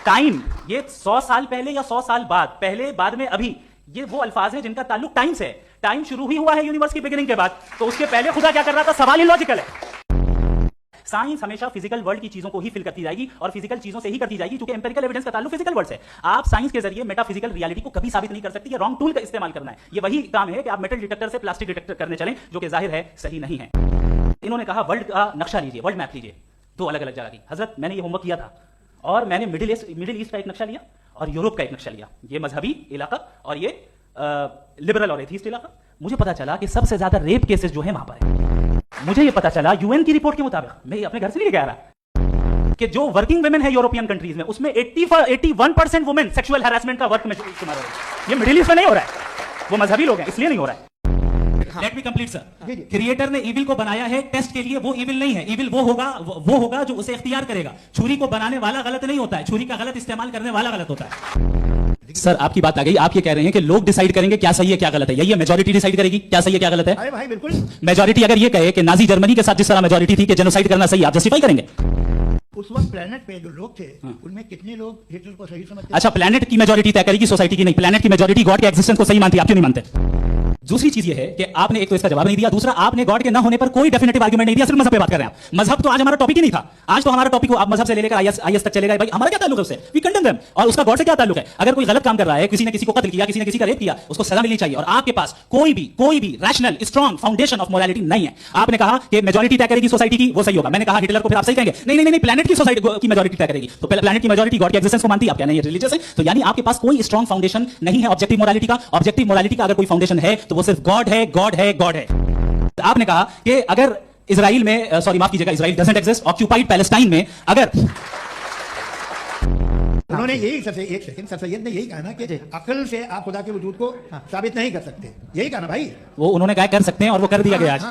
Time, ये 100 साल पहले या 100 साल बाद, पहले बाद में अभी, ये वो अल्फाज है जिनका ताल्लुक टाइम से है। टाइम शुरू ही हुआ है यूनिवर्स की बिगिनिंग के बाद, तो उसके पहले खुदा क्या कर रहा था? सवाल इलॉजिकल है। साइंस हमेशा फिजिकल वर्ल्ड की चीजों को ही फिल करती जाएगी और फिजिकल चीजों से ही करती जाएगी, क्योंकि एम्पिरिकल एविडेंस का ताल्लुक फिजिकल वर्ल्ड से। आप साइंस के जरिए मेटाफिजिकल रियलिटी को कभी साबित नहीं कर सकती। ये रॉन्ग टूल का इस्तेमाल करना है। ये वही काम है कि आप मेटल डिटेक्टर से प्लास्टिक डिटेक्टर करने चलें, जो कि जाहिर है सही नहीं है। इन्होंने कहा वर्ल्ड का नक्शा लीजिए, वर्ल्ड मैप लीजिए, दो अलग अलग जगह की। हजरत, मैंने ये होमवर्क किया था और मैंने मिडिल ईस्ट का एक नक्शा लिया और यूरोप का एक नक्शा लिया, ये मजहबी इलाका और ये लिबरल और एथीस्ट इलाका। मुझे पता चला कि सबसे ज्यादा रेप केसेस जो है वहां पर है। मुझे ये पता चला यूएन की रिपोर्ट के मुताबिक, मैं अपने घर से नहीं लेके आ रहा, कि जो वर्किंग वुमेन है यूरोपियन कंट्रीज में, उसमें 81% वुमेन सेक्सुअल हैरेसमेंट का वर्क में शुमार हो रही है। ये मिडिल ईस्ट में नहीं हो रहा है, वो मजहबी लोग हैं इसलिए नहीं हो रहा है। Let me complete sir. Creator ने इविल को बनाया है टेस्ट के लिए, वो इविल नहीं है। इविल वो होगा जो उसे इख्तियार करेगा। छुरी को बनाने वाला गलत नहीं होता है, छुरी का गलत इस्तेमाल करने वाला गलत होता है। सर आपकी बात आ गई, आप ये कह रहे हैं कि लोग डिसाइड करेंगे क्या सही है क्या गलत है, यही है? मेजॉरिटी डिसाइड करेगी क्या सही है क्या गलत है? अरे भाई बिल्कुल। मेजॉरिटी अगर ये कहे कि नाजी जर्मनी के साथ जिस तरह मेजॉरिटी थी कि जेनोसाइड करना सही, आप जस्टिफाई करेंगे? उस वक्त प्लेनेट पे जो लोग थे उनमें कितने लोग हिटलर को सही समझते? अच्छा, प्लेनेट की मेजॉरिटी तय करेगी, सोसाइटी की नहीं। प्लेनेट की मेजॉरिटी गॉड के एग्जिस्टेंस को सही मानती है, आप क्यों नहीं मानते? दूसरी चीज ये है कि आपने एक तो इसका जवाब नहीं दिया, दूसरा आपने गॉड के न होने पर कोई डेफिनेटिव आर्गुमेंट नहीं दिया, सिर्फ मजहब पे बात कर रहे हैं आप। मजहब तो आज हमारा टॉपिक ही नहीं था। आज तो हमारा टॉपिक आप मजहब से लेकर आईएस तक चलेगा। भाई हमारा क्या ताल्लुक है उससे? We condemn them. और उसका गॉड से क्या ताल्लुक है? अगर कोई गलत काम कर रहा है, किसी ने किसी को कत्ल किया, किसी ने किसी का रेप किया, उसको सजा मिलनी चाहिए। और आपके पास कोई भी rational strong foundation of morality नहीं है। आपने कहा कि मेजॉरिटी तय करेगी सोसाइटी की, वो सही होगा। मैंने कहा हिटलर को फिर आप सही कहेंगे? नहीं, प्लेनेट की सोसाइटी की मेजॉरिटी तय करेगी। तो प्लेनेट की मेजॉरिटी गॉड के एग्जिस्टेंस को मानती है, आप कहना ये रिलीजियस है। तो यानी आपके पास कोई स्ट्रॉन्ग फाउंडेशन नहीं है ऑब्जेक्टिव मोरालिटी का। ऑब्जेक्टिव मोरालिटी का अगर कोई फाउंडेशन है तो वो सिर्फ गॉड है, गॉड है, गॉड है। तो आपने कहा कि अगर इजराइल में, सॉरी माफ कीजिएगा, Israel doesn't exist, occupied Palestine में अगर उन्होंने यही सर सैयद ने यही कहा ना कि अकल से आप खुदा के वजूद को साबित नहीं कर सकते, यही कहा ना भाई। वो उन्होंने कहा कर सकते हैं और वो कर दिया गया आज।